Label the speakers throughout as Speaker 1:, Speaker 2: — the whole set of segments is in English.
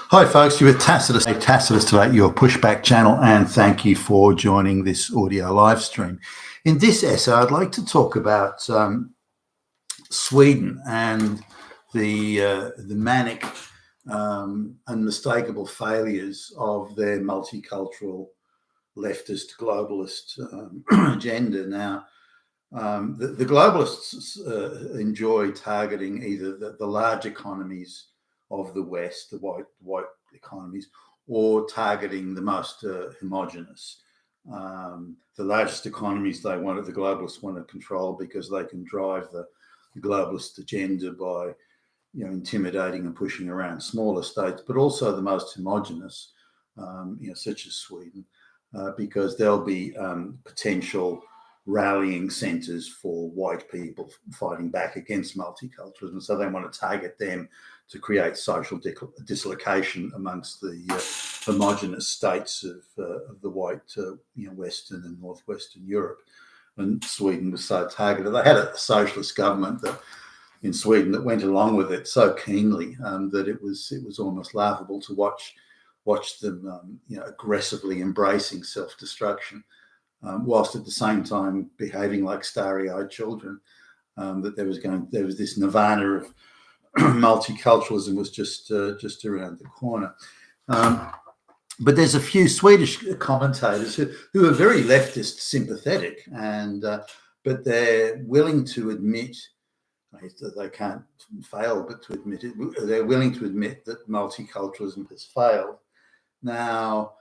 Speaker 1: Hi folks, you're with Tacitus. Tacitus today, your pushback channel, and thank you for joining this audio live stream. In this essay, I'd like to talk about Sweden and the manic, unmistakable failures of their multicultural, leftist, globalist agenda. Now, the globalists enjoy targeting either the large economies of the West, the white economies, or targeting the most homogenous. The largest economies the globalists want to control because they can drive the globalist agenda by, intimidating and pushing around smaller states, but also the most homogenous, such as Sweden, because there'll be potential rallying centres for white people fighting back against multiculturalism. So they want to target them to create social dislocation amongst the homogenous states of the white, Western and Northwestern Europe. And Sweden was so targeted. They had a socialist government in Sweden that went along with it so keenly that it was almost laughable to watch them, aggressively embracing self-destruction. Whilst at the same time behaving like starry-eyed children, that there was this nirvana of multiculturalism was just around the corner. But there's a few Swedish commentators who are very leftist sympathetic, and but they're willing to admit, they can't fail but to admit it, they're willing to admit that multiculturalism has failed. Now,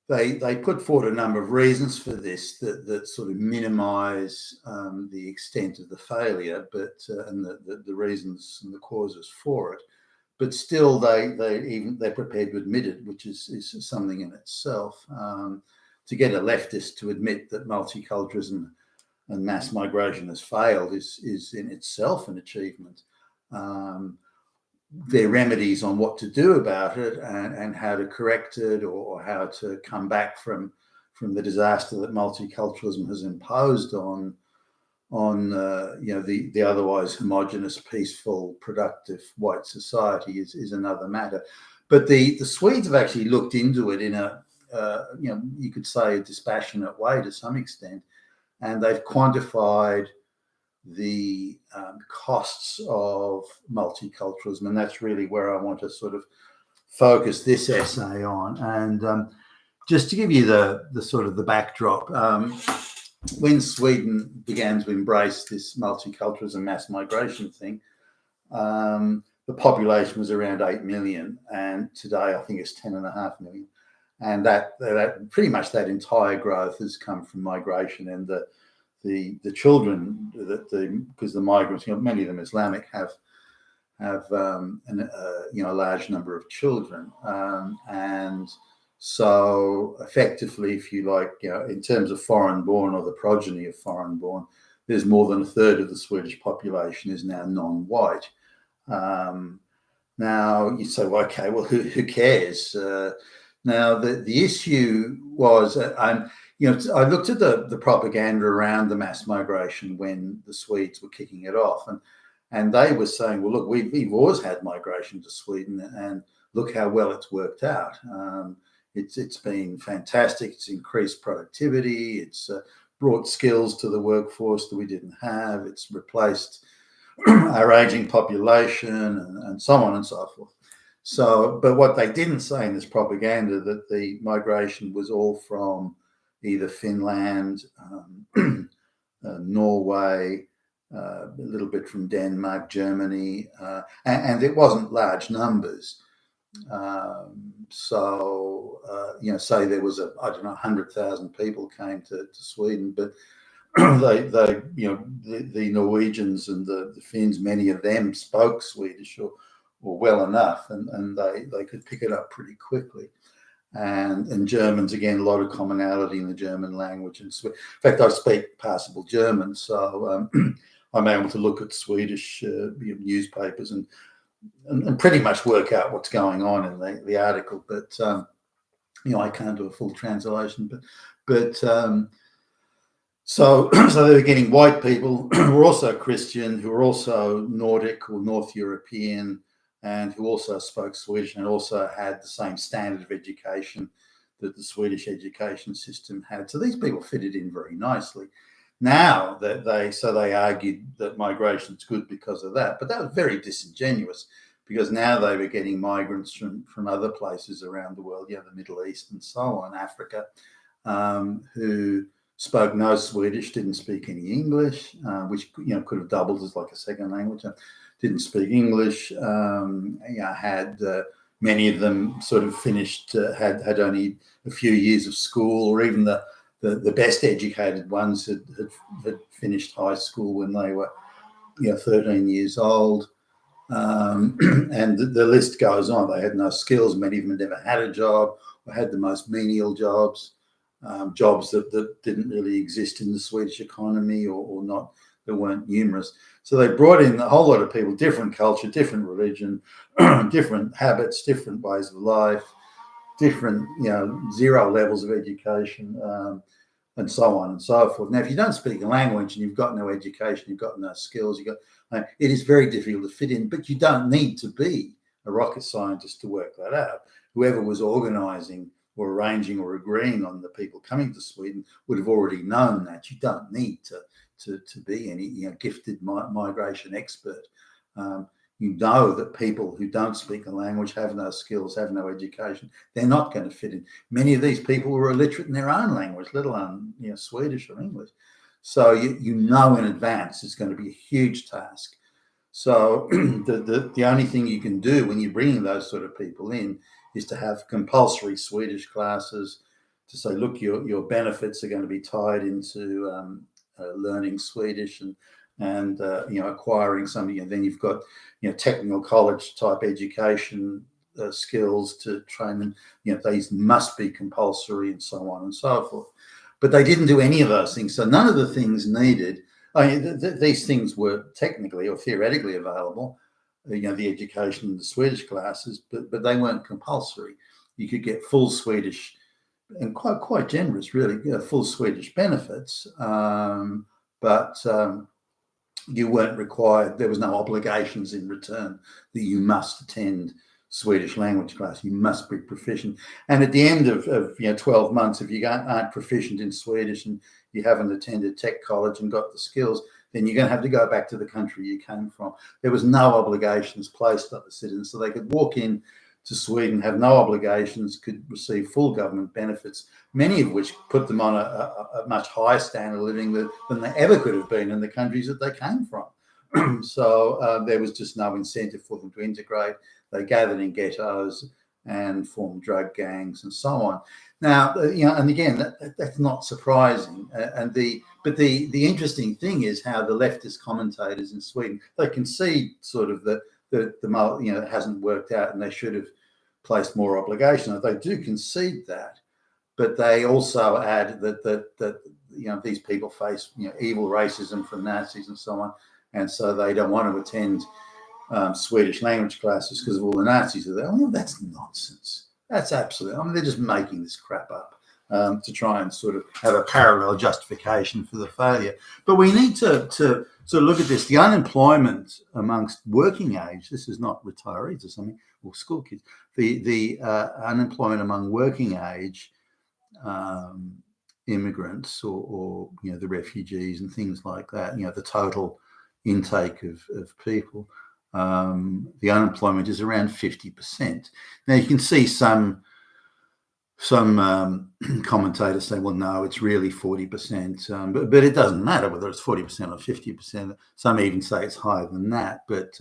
Speaker 1: they put forward a number of reasons for this that sort of minimise the extent of the failure, but and the reasons and the causes for it. But still, they're prepared to admit it, which is something in itself. To get a leftist to admit that multiculturalism and mass migration has failed is in itself an achievement. Their remedies on what to do about it and how to correct it or how to come back from the disaster that multiculturalism has imposed on the otherwise homogenous, peaceful, productive white society is another matter. But the Swedes have actually looked into it in a you could say a dispassionate way to some extent, and they've quantified the costs of multiculturalism, and that's really where I want to sort of focus this essay on. And just to give you the sort of the backdrop, when Sweden began to embrace this multiculturalism mass migration thing, the population was around 8 million, and today I think it's 10.5 million. And that pretty much that entire growth has come from migration, and the children because the migrants, many of them Islamic, have a large number of children, and so effectively, if you like, in terms of foreign-born or the progeny of foreign-born, there's more than a third of the Swedish population is now non-white. Now you say, well, okay, well, who cares? Now the issue was, I looked at the propaganda around the mass migration when the Swedes were kicking it off, and they were saying, well, look, we've always had migration to Sweden, and look how well it's worked out. It's been fantastic. It's increased productivity. It's brought skills to the workforce that we didn't have. It's replaced our aging population, and so on and so forth. So, but what they didn't say in this propaganda, that the migration was all from either Finland, Norway, a little bit from Denmark, Germany, and it wasn't large numbers. Say there was 100,000 people came to Sweden, but the Norwegians and the Finns, many of them spoke Swedish or well enough, and they could pick it up pretty quickly. And Germans, again, a lot of commonality in the German language. In fact, I speak passable German, so I'm able to look at Swedish newspapers and pretty much work out what's going on in the article. But I can't do a full translation. But so they were getting white people who were also Christian, who were also Nordic or North European, and who also spoke Swedish and also had the same standard of education that the Swedish education system had. So these people fitted in very nicely. Now that they argued that migration is good because of that, but that was very disingenuous, because now they were getting migrants from other places around the world, the Middle East and so on, Africa, who spoke no Swedish, didn't speak any English, which could have doubled as like a second language. Didn't speak English. Had many of them sort of finished, had only a few years of school, or even the best educated ones had finished high school when they were 13 years old. And the list goes on. They had no skills. Many of them had never had a job, or had the most menial jobs, jobs that didn't really exist in the Swedish economy, or not, that weren't numerous. So they brought in a whole lot of people, different culture, different religion, different habits, different ways of life, different, zero levels of education, and so on and so forth. Now, if you don't speak a language and you've got no education, you've got no skills, it is very difficult to fit in, but you don't need to be a rocket scientist to work that out. Whoever was organising or arranging or agreeing on the people coming to Sweden would have already known that. You don't need to be any gifted migration expert. You know that people who don't speak a language, have no skills, have no education, they're not going to fit in. Many of these people were illiterate in their own language, let alone Swedish or English. So you know in advance it's going to be a huge task. So the only thing you can do when you're bringing those sort of people in is to have compulsory Swedish classes, to say, look, your benefits are going to be tied into learning Swedish and acquiring something. And then you've got technical college type education skills to train them. These must be compulsory, and so on and so forth. But they didn't do any of those things. So none of the things needed. These things were technically or theoretically available, the education in the Swedish classes, but they weren't compulsory. You could get full Swedish, and quite generous, really, full Swedish benefits, but you weren't required. There was no obligations in return that you must attend Swedish language class. You must be proficient. And at the end of 12 months, if you aren't proficient in Swedish and you haven't attended tech college and got the skills, then you're going to have to go back to the country you came from. There was no obligations placed on the citizens, so they could walk in to Sweden, have no obligations, could receive full government benefits, many of which put them on a much higher standard of living than they ever could have been in the countries that they came from. So there was just no incentive for them to integrate. They gathered in ghettos and formed drug gangs and so on. Now, and again, that's not surprising. But the interesting thing is how the leftist commentators in Sweden, they concede sort of that it hasn't worked out and they should have placed more obligation. They do concede that, but they also add that these people face evil racism from Nazis and so on, and so they don't want to attend Swedish language classes because of all the Nazis are there. Well, that's nonsense. That's absolutely. They're just making this crap up to try and sort of have a parallel justification for the failure. But we need to sort of look at this. The unemployment amongst working age, this is not retirees or something, or school kids, the unemployment among working age immigrants or the refugees and things like that, the total intake of people, the unemployment is around 50%. Now you can see some commentators say, well, no, it's really 40%, but it doesn't matter whether it's 40% or 50%. Some even say it's higher than that, but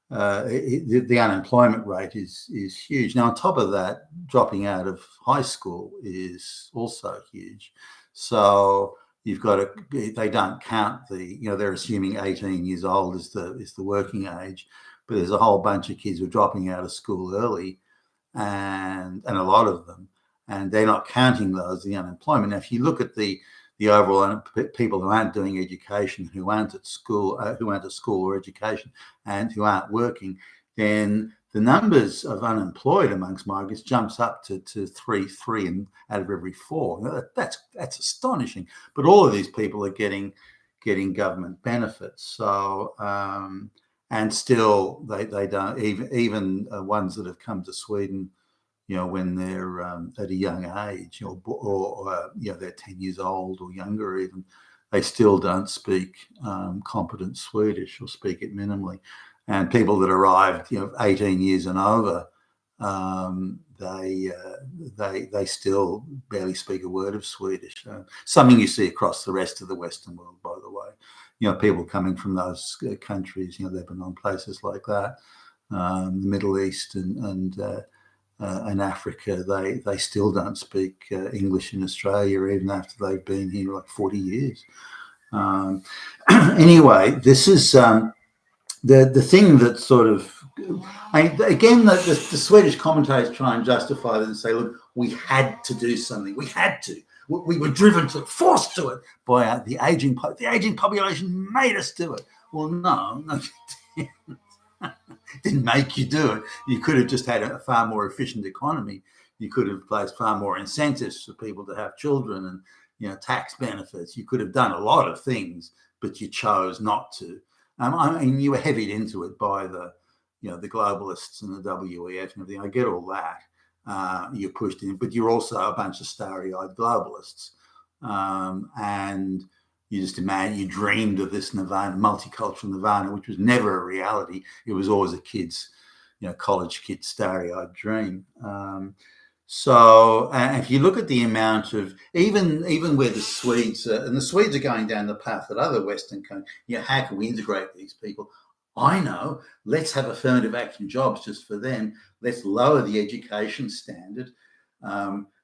Speaker 1: the unemployment rate is huge. Now, on top of that, dropping out of high school is also huge. So you've got they don't count they're assuming 18 years old is the working age, but there's a whole bunch of kids who are dropping out of school early, and a lot of them, and they're not counting those in the unemployment. Now, if you look at the overall people who aren't doing education, who aren't at school or education, and who aren't working, then the numbers of unemployed amongst migrants jumps up to three out of every four. That's astonishing. But all of these people are getting government benefits. So and still they don't even ones that have come to Sweden, when they're at a young age, or they're 10 years old or younger even, they still don't speak competent Swedish or speak it minimally. And people that arrived, 18 years and over, they still barely speak a word of Swedish. Something you see across the rest of the Western world, by the way. People coming from those countries, Lebanon, places like that, the Middle East and Africa, they still don't speak English in Australia, even after they've been here like 40 years. Anyway, this is the thing that sort of, again, the Swedish commentators try and justify this and say, look, we had to do something. We had to. We were driven to it, forced to it by the aging population made us do it. Well, no, didn't make you do it. You could have just had a far more efficient economy. You could have placed far more incentives for people to have children and, tax benefits. You could have done a lot of things, but you chose not to. You were heavied into it by the globalists and the WEF and everything. I get all that. You're pushed in, but you're also a bunch of starry-eyed globalists. And you just imagine, you dreamed of this nirvana, multicultural nirvana, which was never a reality. It was always a kid's, college kid's starry-eyed dream. So if you look at the amount of, even where the Swedes and the Swedes are going down the path that other Western countries, how can we integrate these people? I know, let's have affirmative action jobs just for them. Let's lower the education standard.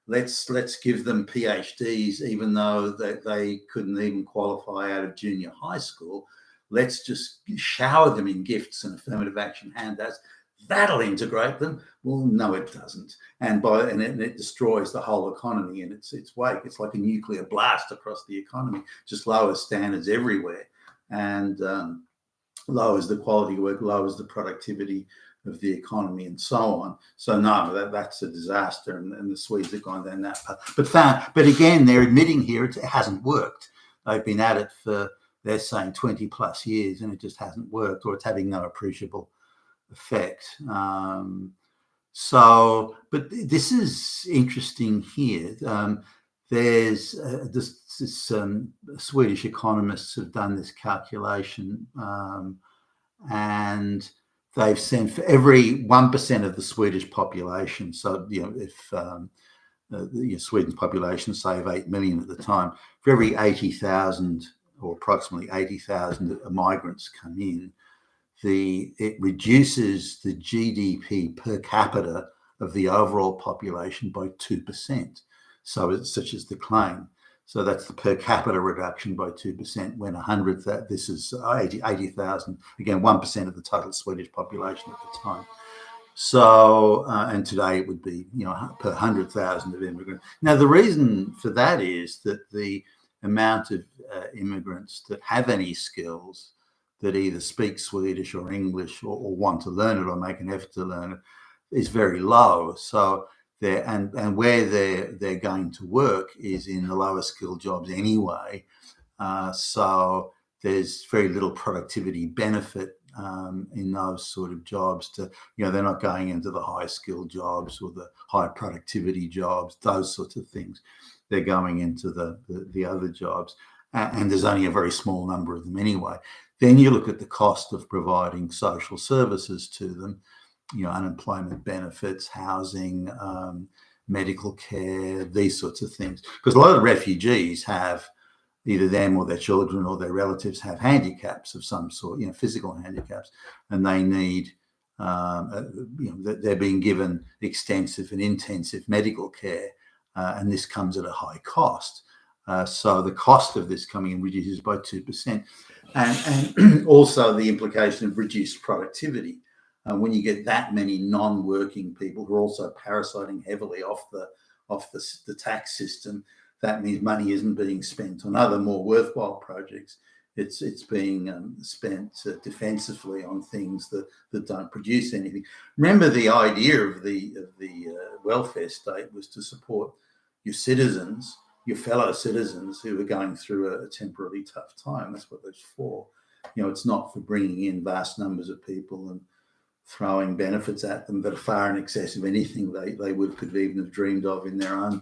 Speaker 1: Let's give them PhDs, even though they couldn't even qualify out of junior high school. Let's just shower them in gifts and affirmative action handouts. That'll integrate them. Well, no, it doesn't. And it destroys the whole economy in its wake. It's like a nuclear blast across the economy. Just lowers standards everywhere, and lowers the quality of work, lowers the productivity of the economy, and so on. So no, that's a disaster, and the Swedes have gone down that path. But again, they're admitting here it hasn't worked. They've been at it for, they're saying, 20 plus years, and it just hasn't worked, or it's having no appreciable effect. But this is interesting here. There's this Swedish economists have done this calculation, and they've sent for every 1% of the Swedish population. So, if Sweden's population, say, of 8 million at the time, for every 80,000 or approximately 80,000 migrants come in, it reduces the GDP per capita of the overall population by 2%. So it's such as the claim. So that's the per capita reduction by 2%. When 100, this is 80,000, again, 1% of the total Swedish population at the time. So, and today it would be, per 100,000 of immigrants. Now, the reason for that is that the amount of immigrants that have any skills, that either speak Swedish or English or want to learn it or make an effort to learn it, is very low. So and where they're going to work is in the lower skilled jobs anyway. So there's very little productivity benefit in those sort of jobs. They're not going into the high skilled jobs or the high productivity jobs, those sorts of things. They're going into the other jobs, and there's only a very small number of them anyway. Then you look at the cost of providing social services to them, unemployment benefits, housing, medical care, these sorts of things. Because a lot of refugees have, either them or their children or their relatives have handicaps of some sort, physical handicaps, and they need, they're being given extensive and intensive medical care, and this comes at a high cost. So the cost of this coming in reduces by 2%. And also the implication of reduced productivity. When you get that many non-working people who are also parasiting heavily off the tax system, that means money isn't being spent on other more worthwhile projects. It's being spent defensively on things that don't produce anything. Remember, the idea of the welfare state was to support your citizens, your fellow citizens who are going through a temporarily tough time. That's what it's for. It's not for bringing in vast numbers of people and throwing benefits at them that are far in excess of anything they could even have dreamed of in their own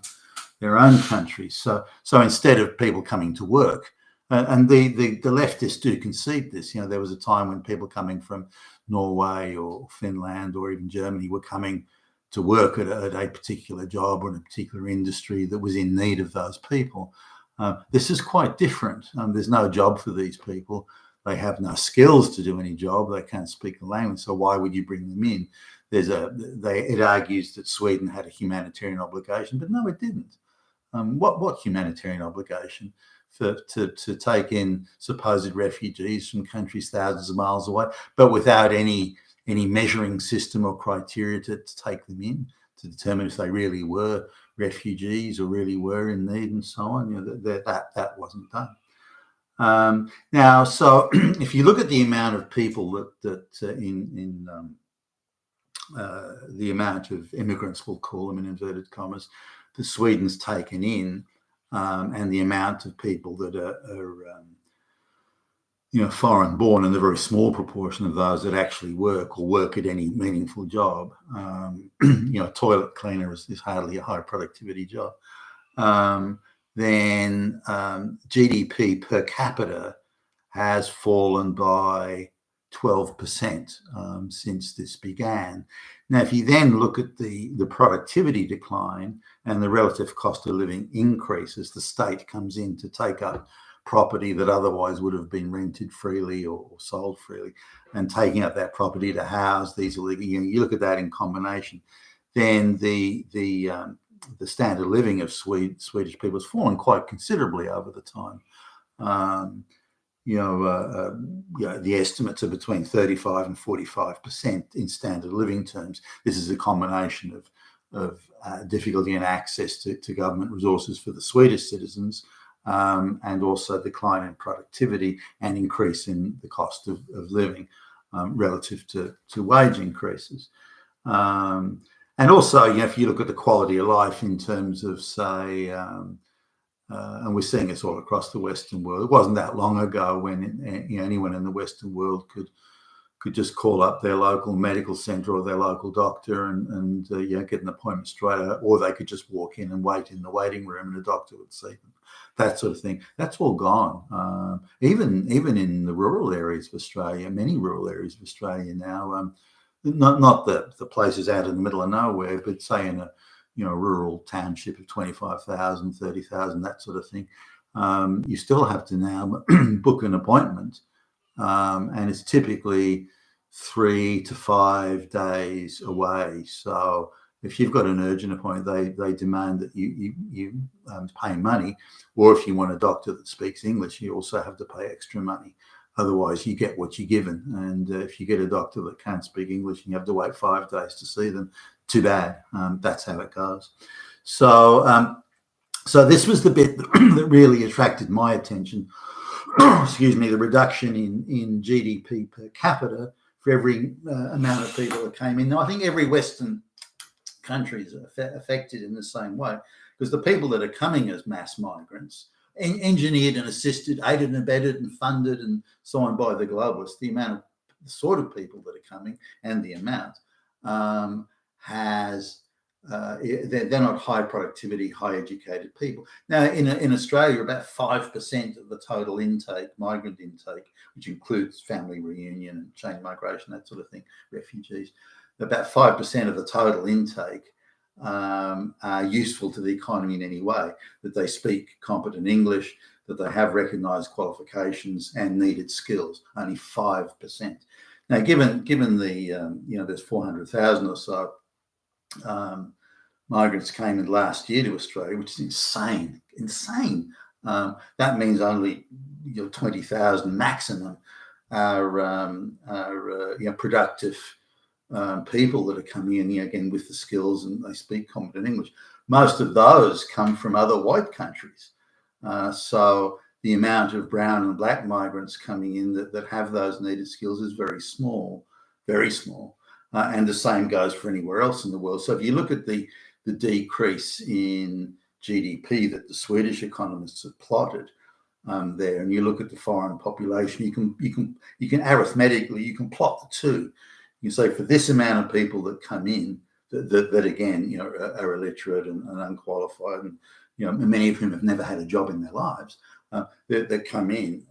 Speaker 1: countries. So instead of people coming to work, and the leftists do concede this. There was a time when people coming from Norway or Finland or even Germany were coming to work at a particular job or in a particular industry that was in need of those people. This is quite different. There's no job for these people. They have no skills to do any job. They can't speak the language. So why would you bring them in? It argues that Sweden had a humanitarian obligation, but no, it didn't. What humanitarian obligation to take in supposed refugees from countries thousands of miles away, but without any measuring system or criteria to take them in, to determine if they really were refugees or really were in need and so on. That wasn't done. Now, so if you look at the amount of people that the amount of immigrants, we'll call them in inverted commas, that Sweden's taken in, and the amount of people that are foreign born, and the very small proportion of those that actually work at any meaningful job. A toilet cleaner is hardly a high productivity job. Then GDP per capita has fallen by 12% since this began. Now, if you then look at the productivity decline and the relative cost of living increases, the state comes in to take up property that otherwise would have been rented freely or sold freely, and taking up that property to house these illegal. You look at that in combination, then the standard of living of Swedish people has fallen quite considerably over the time. The estimates are between 35 and 45% in standard living terms. This is a combination of difficulty in access to government resources for the Swedish citizens, and also decline in productivity and increase in the cost of living relative to wage increases. And also, if you look at the quality of life in terms of, say, and we're seeing this all across the Western world. It wasn't that long ago when anyone in the Western world could just call up their local medical centre or their local doctor and get an appointment straight out, or they could just walk in and wait in the waiting room and a doctor would see them. That sort of thing. That's all gone. Even in the rural areas of Australia, many rural areas of Australia now, not the places out in the middle of nowhere, but say in a rural township of 25,000, 30,000, that sort of thing, you still have to now book an appointment, and it's typically 3 to 5 days away. So if you've got an urgent appointment, they demand that you pay money, or if you want a doctor that speaks English, you also have to pay extra money. Otherwise, you get what you're given. And if you get a doctor that can't speak English and you have to wait 5 days to see them, too bad. That's how it goes. So this was the bit that really attracted my attention. Excuse me, the reduction in GDP per capita for every amount of people that came in. Now, I think every Western country is affected in the same way, because the people that are coming as mass migrants, engineered and assisted, aided and abetted and funded and so on by the globalists, the sort of people that are coming and the amount they're not high productivity, high educated people. Now, in Australia, about 5% of the total intake, migrant intake, which includes family reunion and chain migration, that sort of thing, refugees, about 5% of the total intake are useful to the economy in any way, that they speak competent English, that they have recognised qualifications and needed skills. Only 5%. Now, given the there's 400,000 or so migrants came in last year to Australia, which is insane. That means only 20,000 maximum are productive people that are coming in again with the skills and they speak competent English. Most of those come from other white countries. So the amount of brown and black migrants coming in that have those needed skills is very small, very small. And the same goes for anywhere else in the world. So if you look at the decrease in GDP that the Swedish economists have plotted, there, and you look at the foreign population, you can arithmetically, you can plot the two. You can say for this amount of people that come in, that again, are illiterate and unqualified, and many of whom have never had a job in their lives, that come in,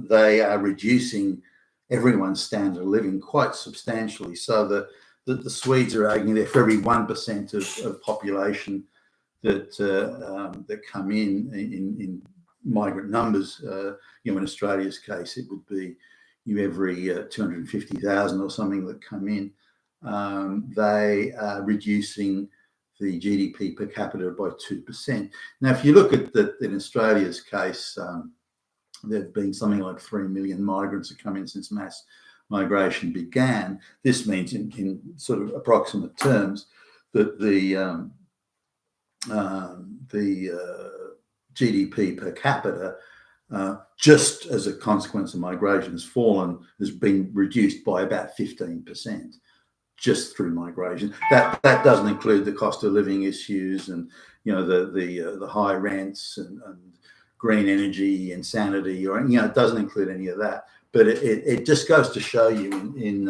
Speaker 1: they are reducing everyone's standard of living quite substantially. So the Swedes are arguing that for every 1% of population that come in migrant numbers, in Australia's case, it would be every 250,000 or something that come in. They are reducing the GDP per capita by 2%. Now, if you look at in Australia's case, there have been something like 3 million migrants that come in since mass migration began. This means, in sort of approximate terms, that the GDP per capita, just as a consequence of migration, has been reduced by about 15%. Just through migration. That doesn't include the cost of living issues and the high rents and green energy insanity, or it doesn't include any of that. But it just goes to show you in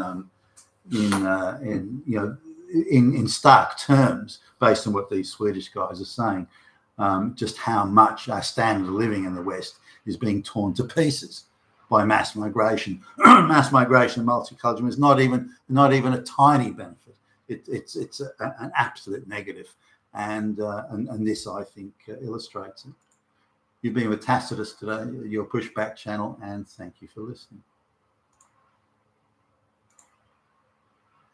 Speaker 1: stark terms, based on what these Swedish guys are saying, just how much our standard of living in the West is being torn to pieces by mass migration. Mass migration and multiculturalism is not even a tiny benefit. It's an absolute negative, and this, I think, illustrates it. You've been with Tacitus today, your Pushback channel, and thank you for listening.